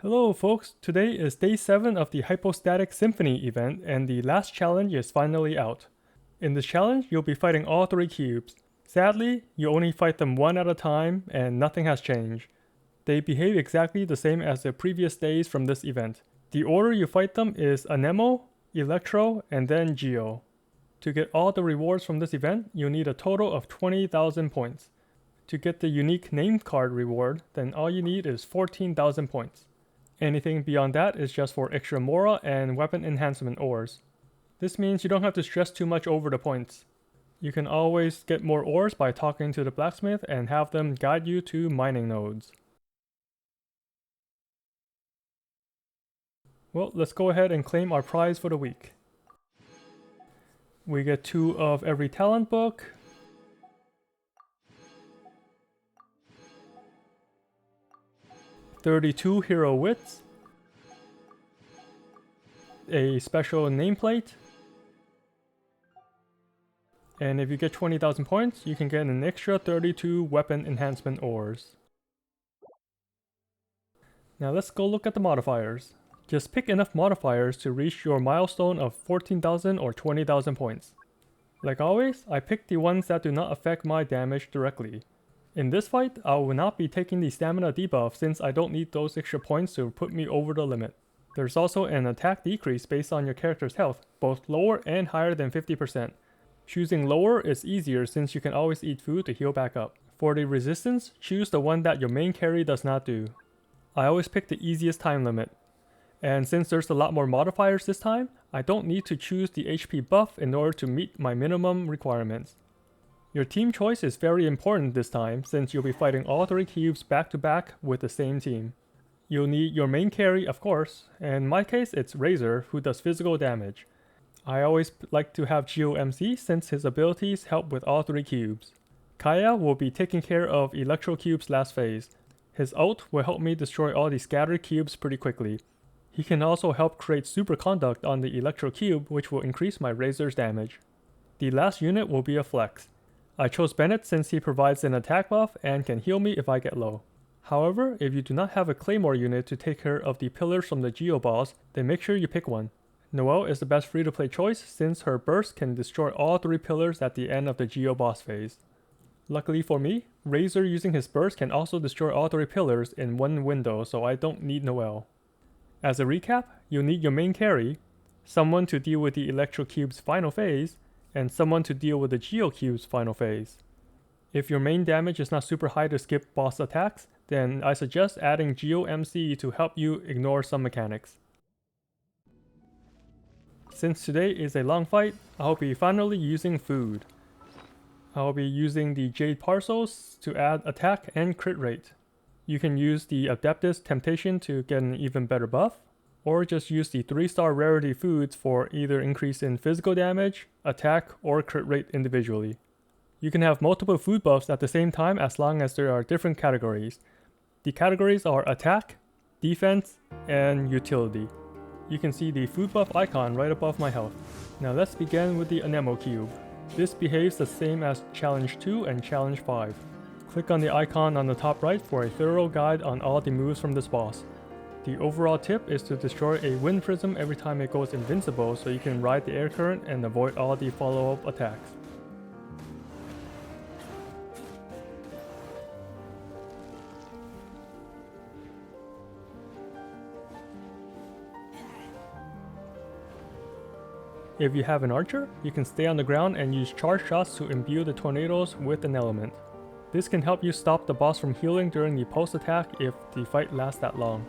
Hello folks, today is day 7 of the Hypostatic Symphony event and the last challenge is finally out. In this challenge, you'll be fighting all 3 cubes. Sadly, you only fight them one at a time and nothing has changed. They behave exactly the same as the previous days from this event. The order you fight them is Anemo, Electro, and then Geo. To get all the rewards from this event, you'll need a total of 20,000 points. To get the unique name card reward, then all you need is 14,000 points. Anything beyond that is just for extra Mora and weapon enhancement ores. This means you don't have to stress too much over the points. You can always get more ores by talking to the blacksmith and have them guide you to mining nodes. Well, let's go ahead and claim our prize for the week. We get 2 of every talent book, $32 hero wits, a special nameplate, and if you get 20,000 points, you can get an extra 32 weapon enhancement ores. Now let's go look at the modifiers. Just pick enough modifiers to reach your milestone of 14,000 or 20,000 points. Like always, I picked the ones that do not affect my damage directly. In this fight, I will not be taking the stamina debuff since I don't need those extra points to put me over the limit. There's also an attack decrease based on your character's health, both lower and higher than 50%. Choosing lower is easier since you can always eat food to heal back up. For the resistance, choose the one that your main carry does not do. I always pick the easiest time limit. And since there's a lot more modifiers this time, I don't need to choose the HP buff in order to meet my minimum requirements. Your team choice is very important this time since you'll be fighting all 3 cubes back to back with the same team. You'll need your main carry, of course, and in my case it's Razor who does physical damage. I always like to have Geo MC since his abilities help with all 3 cubes. Kaya will be taking care of Electro Cube's last phase. His ult will help me destroy all the scattered cubes pretty quickly. He can also help create superconduct on the Electro Cube which will increase my Razor's damage. The last unit will be a flex. I chose Bennett since he provides an attack buff and can heal me if I get low. However, if you do not have a Claymore unit to take care of the pillars from the Geo boss, then make sure you pick one. Noelle is the best free-to-play choice since her burst can destroy all 3 pillars at the end of the Geo boss phase. Luckily for me, Razor using his burst can also destroy all 3 pillars in one window, so I don't need Noelle. As a recap, you'll need your main carry, someone to deal with the Electro Cube's final phase, and someone to deal with the Geo Cube's final phase. If your main damage is not super high to skip boss attacks, then I suggest adding Geo MC to help you ignore some mechanics. Since today is a long fight, I'll be finally using food. I'll be using the Jade Parcels to add attack and crit rate. You can use the Adeptus Temptation to get an even better buff, or just use the 3-star rarity foods for either increase in physical damage, attack, or crit rate individually. You can have multiple food buffs at the same time as long as there are different categories. The categories are attack, defense, and utility. You can see the food buff icon right above my health. Now let's begin with the Anemo cube. This behaves the same as challenge 2 and challenge 5. Click on the icon on the top right for a thorough guide on all the moves from this boss. The overall tip is to destroy a wind prism every time it goes invincible so you can ride the air current and avoid all the follow-up attacks. If you have an archer, you can stay on the ground and use charge shots to imbue the tornadoes with an element. This can help you stop the boss from healing during the post-attack if the fight lasts that long.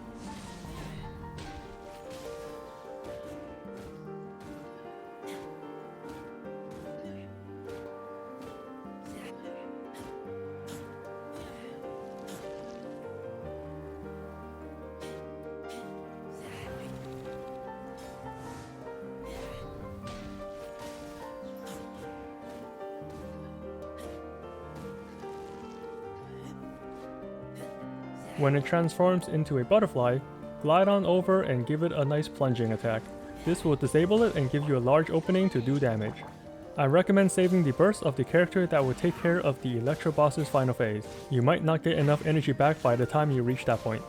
When it transforms into a butterfly, glide on over and give it a nice plunging attack. This will disable it and give you a large opening to do damage. I recommend saving the burst of the character that will take care of the Electro boss's final phase. You might not get enough energy back by the time you reach that point.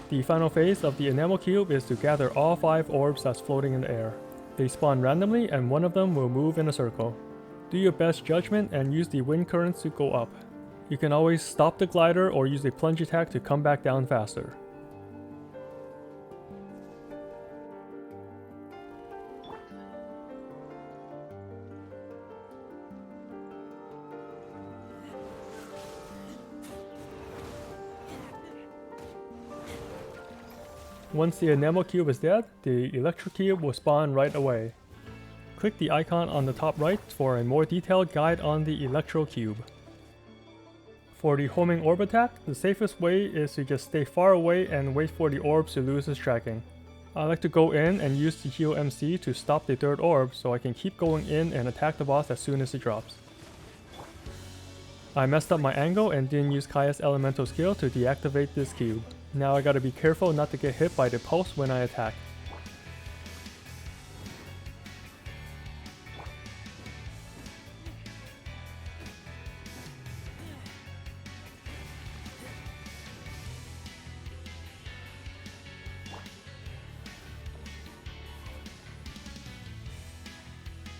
The final phase of the Anemo cube is to gather all 5 orbs that's floating in the air. They spawn randomly and one of them will move in a circle. Do your best judgment and use the wind currents to go up. You can always stop the glider or use a plunge attack to come back down faster. Once the Anemo cube is dead, the Electro cube will spawn right away. Click the icon on the top right for a more detailed guide on the Electro cube. For the homing orb attack, the safest way is to just stay far away and wait for the orbs to lose its tracking. I like to go in and use the GeoMC to stop the third orb so I can keep going in and attack the boss as soon as it drops. I messed up my angle and didn't use Kaya's elemental skill to deactivate this cube. Now I gotta be careful not to get hit by the pulse when I attack.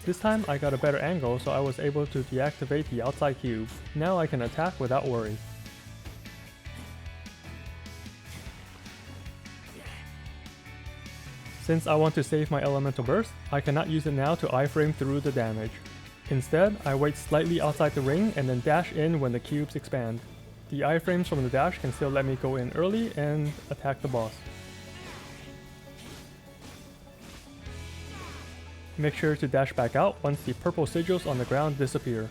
This time I got a better angle so I was able to deactivate the outside cube. Now I can attack without worry. Since I want to save my elemental burst, I cannot use it now to iframe through the damage. Instead, I wait slightly outside the ring and then dash in when the cubes expand. The iframes from the dash can still let me go in early and attack the boss. Make sure to dash back out once the purple sigils on the ground disappear.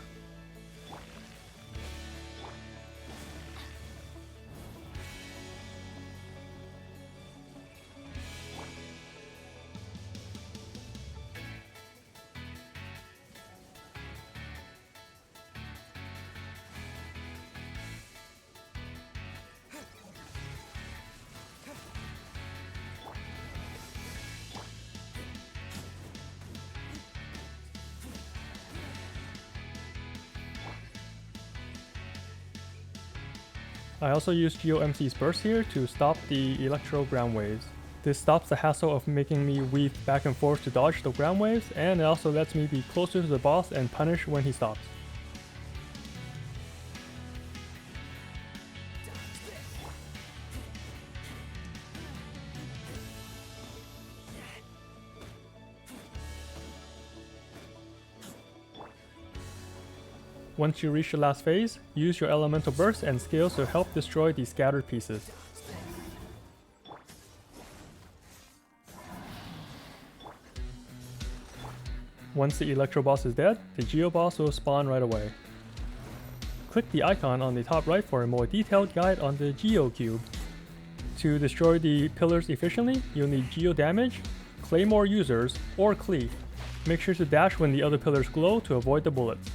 I also use GeoMC's burst here to stop the Electro ground waves. This stops the hassle of making me weave back and forth to dodge the ground waves, and it also lets me be closer to the boss and punish when he stops. Once you reach the last phase, use your elemental burst and skills to help destroy the scattered pieces. Once the Electro boss is dead, the Geo boss will spawn right away. Click the icon on the top right for a more detailed guide on the Geo cube. To destroy the pillars efficiently, you'll need Geo damage, Claymore users, or Cleave. Make sure to dash when the other pillars glow to avoid the bullets.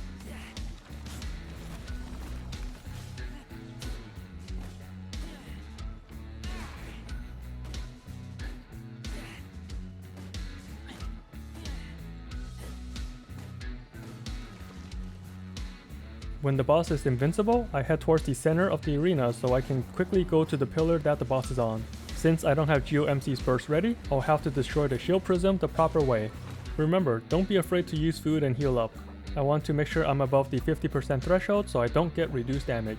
When the boss is invincible, I head towards the center of the arena so I can quickly go to the pillar that the boss is on. Since I don't have GeoMC's burst ready, I'll have to destroy the shield prism the proper way. Remember, don't be afraid to use food and heal up. I want to make sure I'm above the 50% threshold so I don't get reduced damage.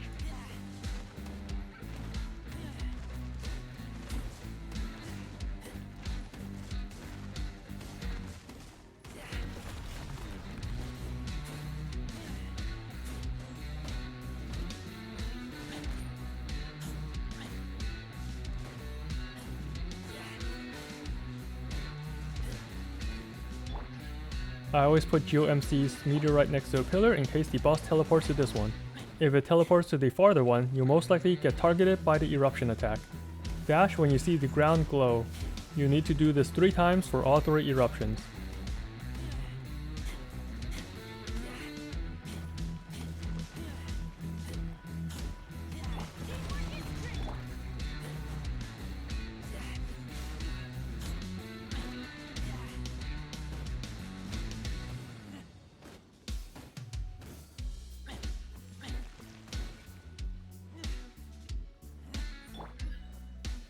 I always put GeoMC's meteor right next to a pillar in case the boss teleports to this one. If it teleports to the farther one, you'll most likely get targeted by the eruption attack. Dash when you see the ground glow. You need to do this 3 times for all 3 eruptions.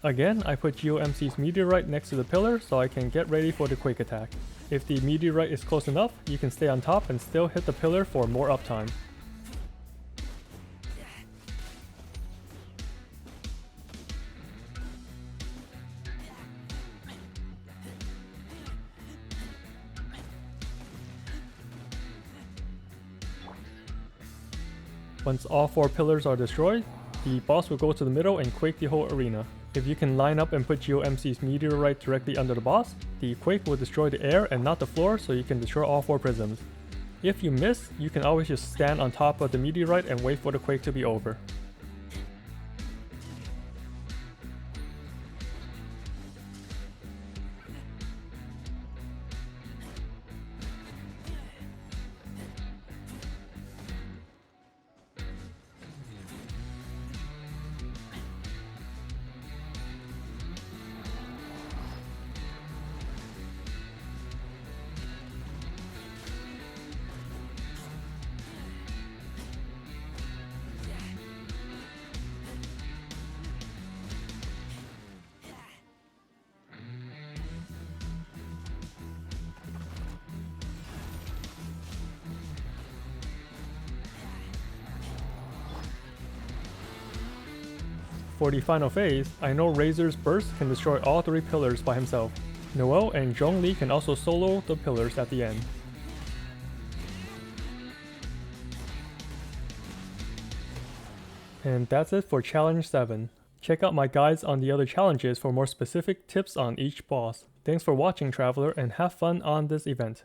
Again, I put GeoMC's Meteorite next to the pillar so I can get ready for the Quake attack. If the Meteorite is close enough, you can stay on top and still hit the pillar for more uptime. Once all 4 pillars are destroyed, the boss will go to the middle and quake the whole arena. If you can line up and put GeoMC's Meteorite directly under the boss, the quake will destroy the air and not the floor, so you can destroy all 4 prisms. If you miss, you can always just stand on top of the Meteorite and wait for the quake to be over. For the final phase, I know Razor's Burst can destroy all 3 pillars by himself. Noelle and Zhongli can also solo the pillars at the end. And that's it for Challenge 7. Check out my guides on the other challenges for more specific tips on each boss. Thanks for watching, Traveler, and have fun on this event.